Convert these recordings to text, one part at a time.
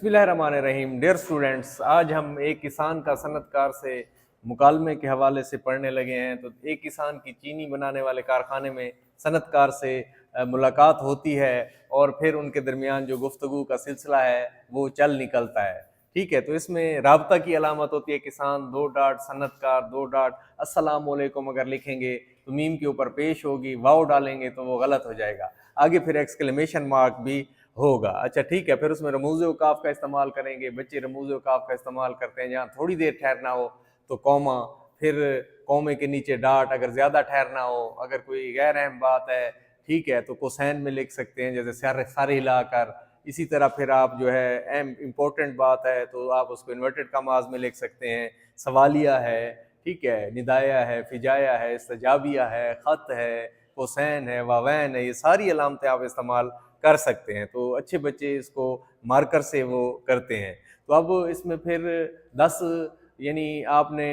बिस्मिल्लाहिर्रहमानिर्रहीम। Dear students, आज हम एक किसान का सनतकार से मुकालमे के हवाले से पढ़ने लगे हैं। तो एक किसान की चीनी बनाने वाले कारखाने में सनतकार से मुलाकात होती है और फिर उनके दरमियान जो गुफ्तगू का सिलसिला है वो चल निकलता है। ठीक है, तो इसमें राबता की अलामत होती है किसान, दो डाट सनतकार, दो डाट अस्सलाम वालेकुम अगर लिखेंगे तो मीम के ऊपर पेश होगी, वाव डालेंगे तो वो गलत हो जाएगा, आगे फिर एक्सक्लेमेशन मार्क भी होगा। अच्छा ठीक है, फिर उसमें रमूज़ औकाफ का इस्तेमाल करेंगे। बच्चे रमूज़ औकाफ का इस्तेमाल करते हैं जहाँ थोड़ी देर ठहरना हो तो कॉमा, फिर कॉमे के नीचे डाट अगर ज़्यादा ठहरना हो, अगर कोई गैर अहम बात है ठीक है तो कोसैन में लिख सकते हैं, जैसे सारे हिलाकर। इसी तरह फिर आप जो है अहम इम्पोर्टेंट बात है तो आप उसको इन्वर्टेड कमाज में लिख सकते हैं। सवालिया है, ठीक है, निदाया है, फिजाया है, इस्तजाबिया है, ख़त है, कोसैन है, वावैन है, ये सारी अलामतें आप इस्तेमाल कर सकते हैं। तो अच्छे बच्चे इसको मार्कर से वो करते हैं। तो अब इसमें फिर 10 यानी आपने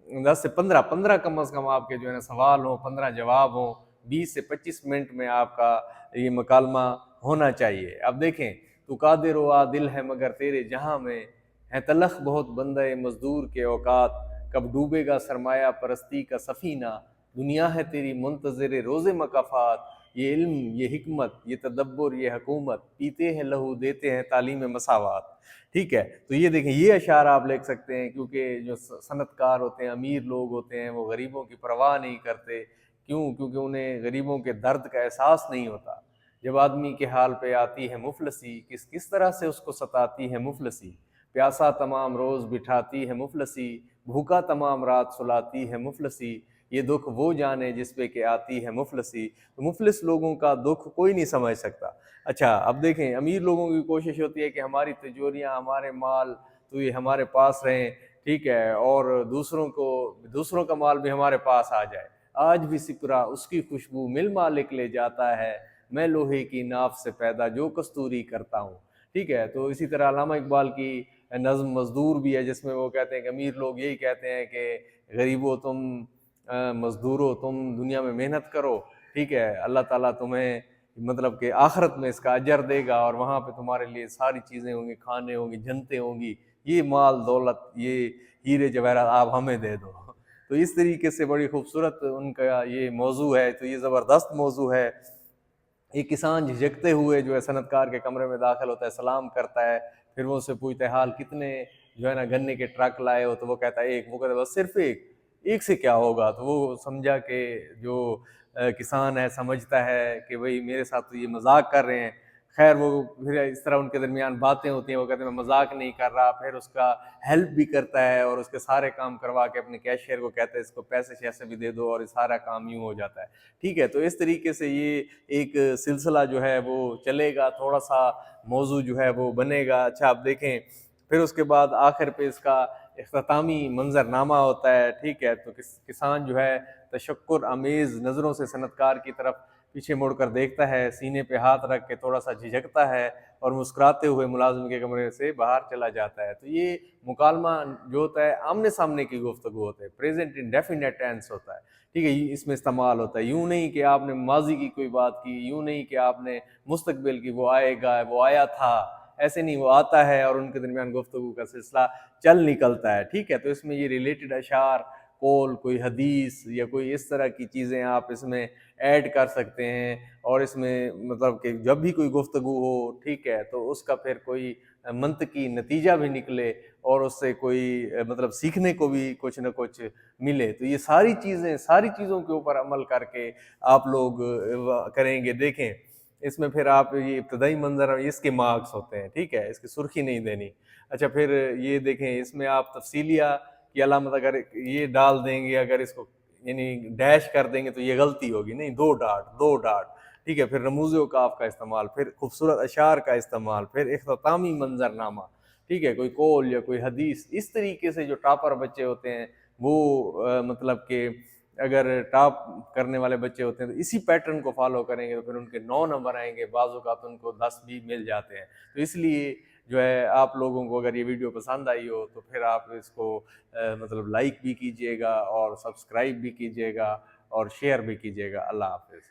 10 से 15 कम से कम आपके जो है ना सवाल हो, 15 जवाब हो, 20 से 25 मिनट में आपका ये मुकालमा होना चाहिए। अब देखें, तू कादिर व दिल है मगर तेरे जहां में है तलख बहुत बंदे मजदूर के औकात, कब डूबेगा सरमाया परस्ती का सफीना, दुनिया है तेरी मुंतज़िर रोज़े मकाफात, ये इल्म, ये हिकमत, ये तदब्बुर, ये हुकूमत, पीते हैं लहू देते हैं तालीम मसावात। ठीक है, तो ये देखें, ये अशार आप लिख सकते हैं क्योंकि जो सनतकार होते हैं, अमीर लोग होते हैं, वो गरीबों की परवाह नहीं करते। क्यों? क्योंकि उन्हें गरीबों के दर्द का एहसास नहीं होता। जब आदमी के हाल पे आती है मुफलसी, किस किस तरह से उसको सताती है मुफलसी, प्यासा तमाम रोज़ बिठाती है मुफलसी, भूखा तमाम रात सुलाती है मुफलसी, ये दुख वो जाने जिस पे के आती है मुफलसी। तो मुफलिस लोगों का दुख कोई नहीं समझ सकता। अच्छा अब देखें, अमीर लोगों की कोशिश होती है कि हमारी तिजोरियाँ, हमारे माल तो ये हमारे पास रहें, ठीक है, और दूसरों का माल भी हमारे पास आ जाए। आज भी सिकुरा उसकी खुशबू मिल मालिक ले जाता है, मैं लोहे की नाफ से पैदा जो कस्तूरी करता हूँ। ठीक है, तो इसी तरह अल्लामा इकबाल की नज़्म मज़दूर भी है, जिसमें वो कहते हैं कि अमीर लोग यही कहते हैं कि गरीबो तुम, मज़दूरों तुम दुनिया में मेहनत करो, ठीक है, अल्लाह ताला तुम्हें मतलब कि आखिरत में इसका अजर देगा और वहाँ पे तुम्हारे लिए सारी चीज़ें होंगी, खाने होंगी, जन्नतें होंगी, ये माल दौलत, ये हीरे जवाहरात आप हमें दे दो। तो इस तरीके से बड़ी खूबसूरत उनका ये मौजू है। तो ये ज़बरदस्त मौजू है। एक किसान झिझकते हुए जो है सनतकार के कमरे में दाखिल होता है, सलाम करता है, फिर वो उससे पूछता है हाल कितने जो है ना गन्ने के ट्रक लाए हो, तो वो कहता है एक। वो कहता है बस सिर्फ एक से क्या होगा। तो वो समझा कि जो किसान है समझता है कि भाई मेरे साथ तो ये मजाक कर रहे हैं। खैर वो फिर इस तरह उनके दरमियान बातें होती हैं, वो कहते हैं मैं मजाक नहीं कर रहा, फिर उसका हेल्प भी करता है और उसके सारे काम करवा के अपने कैशियर को कहता है इसको पैसे शैसे भी दे दो और सारा काम यूँ हो जाता है। ठीक है, तो इस तरीके से ये एक सिलसिला जो है वो चलेगा, थोड़ा सा मौजू जो है वो बनेगा। अच्छा आप देखें, फिर उसके बाद आखिर पे इसका इख्तितामी मंजरनामा होता है। ठीक है, तो किसान जो है तशक्कुर आमेज़ नज़रों से सनतकार की तरफ पीछे मुड़कर देखता है, सीने पे हाथ रख के थोड़ा सा झिझकता है और मुस्कुराते हुए मुलाजिम के कमरे से बाहर चला जाता है। तो ये मुकालमा जो होता है आमने सामने की गुफ्तगू होता है, प्रेजेंट इंडेफिनेट टेंस होता है। ठीक है, इसमें इस्तेमाल होता है। यूँ नहीं कि आपने माजी की कोई बात की, यूँ नहीं कि आपने मुस्तकबिल की, वो आएगा, वो आया था, ऐसे नहीं, वो आता है और उनके दरमियान गुफ्तगू का सिलसिला चल निकलता है। ठीक है, तो इसमें ये रिलेटेड अशार, कौल, कोई हदीस या कोई इस तरह की चीज़ें आप इसमें ऐड कर सकते हैं और इसमें मतलब कि जब भी कोई गुफ्तगू हो, ठीक है, तो उसका फिर कोई मंतकी नतीजा भी निकले और उससे कोई मतलब सीखने को भी कुछ न कुछ मिले। तो ये सारी चीज़ें, सारी चीज़ों के ऊपर अमल करके आप लोग करेंगे। देखें, इसमें फिर आप ये इब्तदाई मंजर, इसके मार्क्स होते हैं, ठीक है, इसकी सुर्खी नहीं देनी। अच्छा फिर ये देखें, इसमें आप तफसीलिया की अलामत अगर ये डाल देंगे, अगर इसको यानी डैश कर देंगे तो ये गलती होगी, नहीं, दो डाट, दो डाट। ठीक है, फिर रमूज़ औकाफ का इस्तेमाल, फिर खूबसूरत अशार का इस्तेमाल, फिर इख्तितामी मंजरनामा, ठीक है, कोई कौल या कोई हदीस। इस तरीके से जो टॉपर बच्चे होते हैं वो मतलब कि अगर टॉप करने वाले बच्चे होते हैं तो इसी पैटर्न को फॉलो करेंगे तो फिर उनके 9 नंबर आएंगे, बाज़ औक़ात उनको 10 भी मिल जाते हैं। तो इसलिए जो है आप लोगों को अगर ये वीडियो पसंद आई हो तो फिर आप इसको मतलब लाइक भी कीजिएगा और सब्सक्राइब भी कीजिएगा और शेयर भी कीजिएगा। अल्लाह हाफ़िज़।